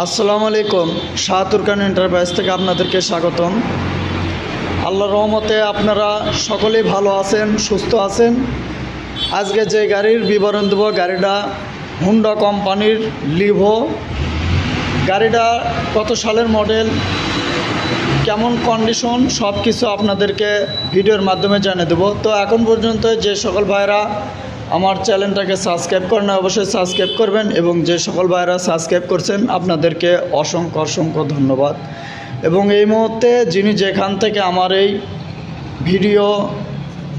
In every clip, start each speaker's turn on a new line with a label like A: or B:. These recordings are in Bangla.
A: আসসালামু আলাইকুম। শাহাতুর খান এন্টারপ্রাইজ থেকে আপনাদেরকে স্বাগতম। আল্লাহর রহমতে আপনারা সকলেই ভালো আছেন, সুস্থ আছেন। আজকে যে গাড়ির বিবরণ দেব, গাড়িটা হুন্ডা কোম্পানির লিভো। গাড়িটা কত সালের মডেল, কেমন কন্ডিশন, সব কিছু আপনাদেরকে ভিডিওর মাধ্যমে জানিয়ে দেবো। তো এখন পর্যন্ত যে সকল ভাইরা আমার চ্যানেলটাকে সাবস্ক্রাইব করেন অবশ্যই সাবস্ক্রাইব করবেন, এবং যে সকল ভাইরা সাবস্ক্রাইব করছেন আপনাদেরকে অসংখ্য অসংখ্য ধন্যবাদ। এবং এই মুহূর্তে যিনি যেখান থেকে আমার এই ভিডিও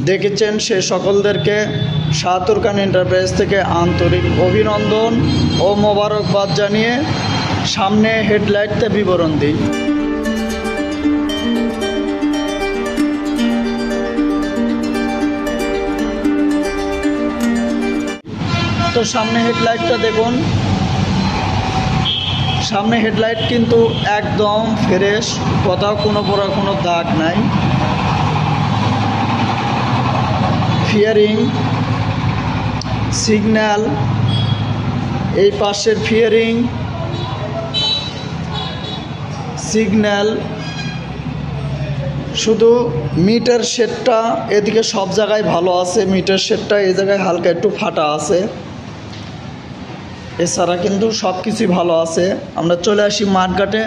A: দেখেছেন সে সকলদেরকে শাহাতুর খান এন্টারপ্রাইজ থেকে আন্তরিক অভিনন্দন ও মোবারকবাদ জানিয়ে সামনে হেডলাইটতে বিবরণ দিই। তো সামনে হেডলাইটটা দেখুন, সামনে হেডলাইট কিন্তু একদম ফ্রেশ, কোথাও কোনো দাগ নাই। ফিয়ারিং, সিগন্যাল, এই পাশের ফিয়ারিং, সিগন্যাল, শুধু মিটার সেটটা এদিকে সব জায়গায় ভালো আছে। মিটার সেটটা এই জায়গায় হালকা একটু ফাটা আছে, এছাড়া কিন্তু সব কিছুই ভালো আছে। আমরা চলে আসি মাঠঘাটে।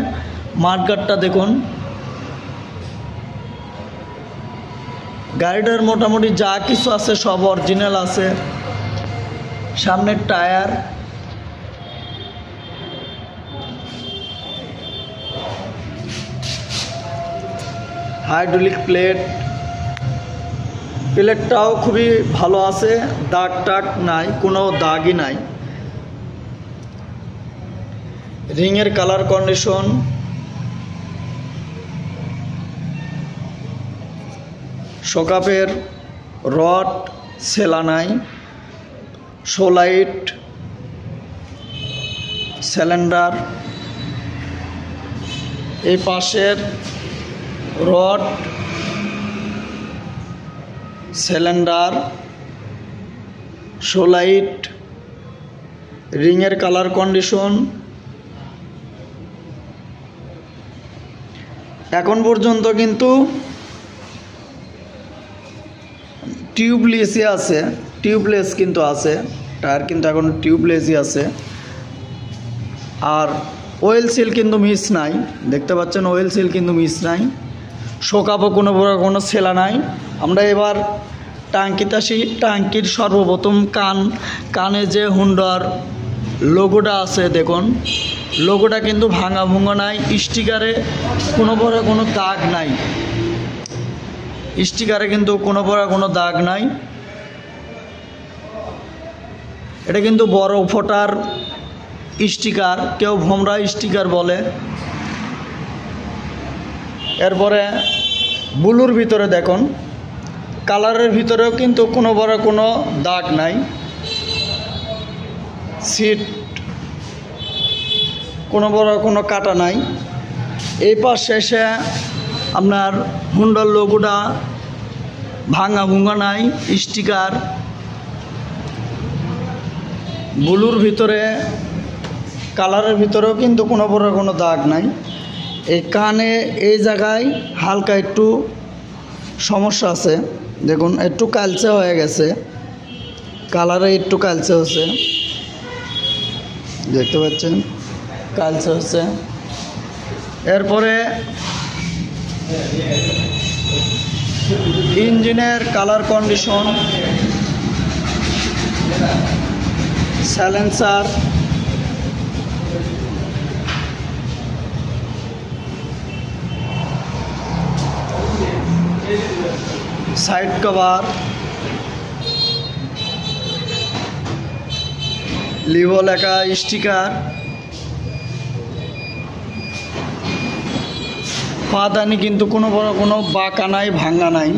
A: মাঠঘাটটা দেখুন, গাড়িটার মোটামুটি যা কিছু আছে সব অরিজিনাল আছে। সামনের টায়ার, হাইড্রোলিক প্লেটটাও খুবই ভালো আছে, দাগ টাগ নাই, কোনো দাগই নাই। রিংয়ের কালার কন্ডিশন, শোকাপের রড সেলা নাই, সোলাইট, সিলিন্ডার, এই পাশের রড, সিলিন্ডার, সোলাইট, রিংয়ের কালার কন্ডিশন। এখন পর্যন্ত কিন্তু টিউবলেসই আছে, টিউবলেস কিন্তু আছে, টায়ার কিন্তু এখন টিউবলেসই আছে। আর অয়েল সিল কিন্তু মিস নাই, দেখতে পাচ্ছেন অয়েল সিল কিন্তু মিস নাই। শোকাপও কোনো ছেলা নাই। আমরা এবার টাঙ্কিতে আসি। টাঙ্কির সর্বপ্রথম কানে যে হুন্ডার লোগোটা আছে দেখুন, লোগোটা কিন্তু ভাঙা ভুঙা নাই। স্টিকারে কোনো দাগ নাই, স্টিকারে কিন্তু কোনো দাগ নাই। এটা কিন্তু বড় ফোটার স্টিকার, কেউ ভোমরা স্টিকার বলে। এরপরে ব্লুর ভিতরে দেখুন, কালারের ভিতরেও কিন্তু কোনো দাগ নাই। সিট কোনো কাটা নাই। এই পাশে এসে আপনার হুন্ডার লোগোটা ভাঙা ভুঙা নাই, স্টিকার। ব্লুর ভিতরে, কালারের ভিতরেও কিন্তু কোনো দাগ নাই। এই কানে এই জায়গায় হালকা একটু সমস্যা আছে, দেখুন একটু কালচে হয়ে গেছে, কালারে একটু কালচে হচ্ছে, দেখতে পাচ্ছেন কালচে হচ্ছে। এরপরে ইঞ্জিনের colour condition, silencer, side cover, Livo লেখা স্টিকার, পাদানি কিন্তু কোনো বাঁকা নাই, ভাঙা নাই,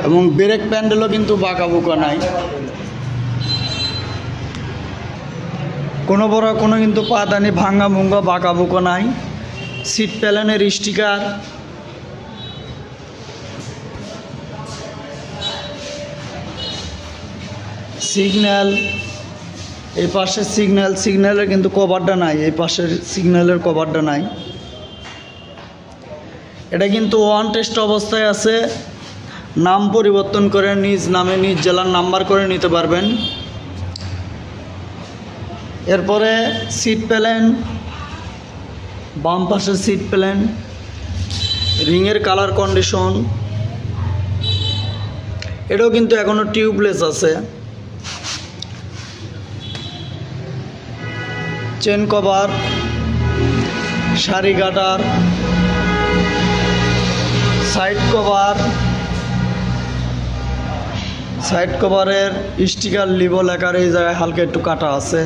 A: এবং ব্রেক প্যান্ডেলও কিন্তু বাঁকা বুকা নাই। কোনো কিন্তু পাদানি ভাঙা ভুঙ্গা বাঁকা বুকা নাই। সিট প্যালেনের স্টিকার, সিগন্যাল, এই পাশে সিগন্যালের কিন্তু কভারটা নাই, এই পাশের সিগন্যালের কভারটা নাই। এটা কিন্তু ওয়ান টেস্ট অবস্থায় আছে। নাম পরিবর্তন করে নিজ নামে নিজ জেলার নাম্বার করে নিতে পারবেন। এরপরে সিট প্যালেন, বাম পাশের সিট প্যালেন, রিংয়ের কালার কন্ডিশন, এটাও কিন্তু এখনও টিউবলেস আছে। চেন কভার, সারি গাটার, সাইড কভারের স্টিকার লিভো লেখার এই জায়গায় হালকা একটু কাটা আছে।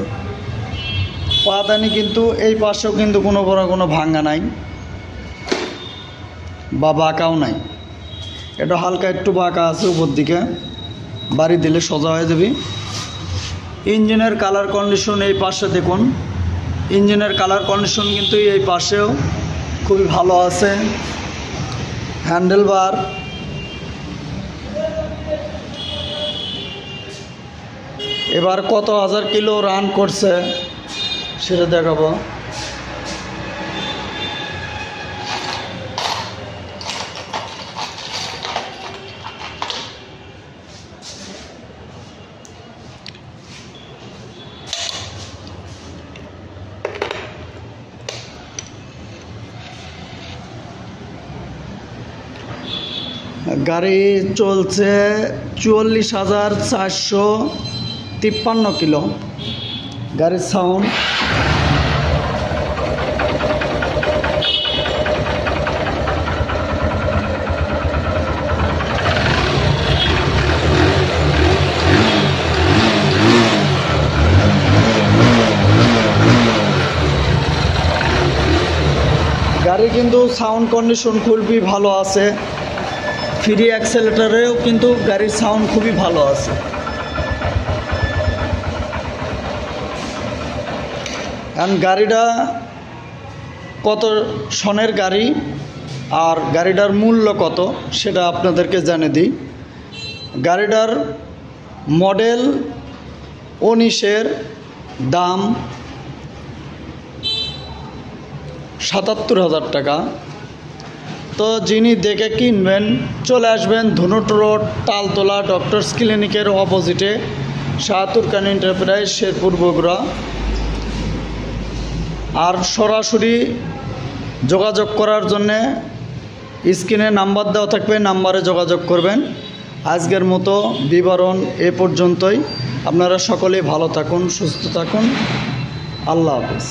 A: পাদানি কিন্তু এই পাশেও কিন্তু কোনো ভাঙ্গা নাই বা বাঁকাও নাই, এটা হালকা একটু বাঁকা আছে উপর দিকে, বাড়ি দিলে সোজা হয়ে যাবে। ইঞ্জিনের কালার কন্ডিশন এই পাশে দেখুন, ইঞ্জিনের কালার কন্ডিশন কিন্তু এই পাশেও খুবই ভালো আছে। হ্যান্ডেল বার, এবার কত হাজার কিলো রান করছে সেটা দেখাবো। গাড়ি চলছে 44,453 কিলো। গাড়ির সাউন্ড, গাড়ি কিন্তু সাউন্ড কন্ডিশন খুবই ভালো আছে। ফ্রি অ্যাক্সেলেটারেও কিন্তু গাড়ির সাউন্ড খুবই ভালো আছে। কারণ গাড়িটা কত সনের গাড়ি আর গাড়িটার মূল্য কত সেটা আপনাদেরকে জানিয়ে দিই। গাড়িটার মডেল 19-এর দাম 77,000 টাকা। তো যিনি দেখে কিনবেন চলে আসবেন ধনুট রোড, তালতলা ডক্টরস ক্লিনিকের অপোজিটে, শাহাতুর খান এন্টারপ্রাইজ, শেরপুর, বগুড়া। আর সরাসরি যোগাযোগ করার জন্যে স্ক্রিনে নাম্বার দেওয়া থাকবে, নাম্বারে যোগাযোগ করবেন। আজকের মতো বিবরণ এ পর্যন্তই। আপনারা সকলেই ভালো থাকুন, সুস্থ থাকুন। আল্লাহ হাফেজ।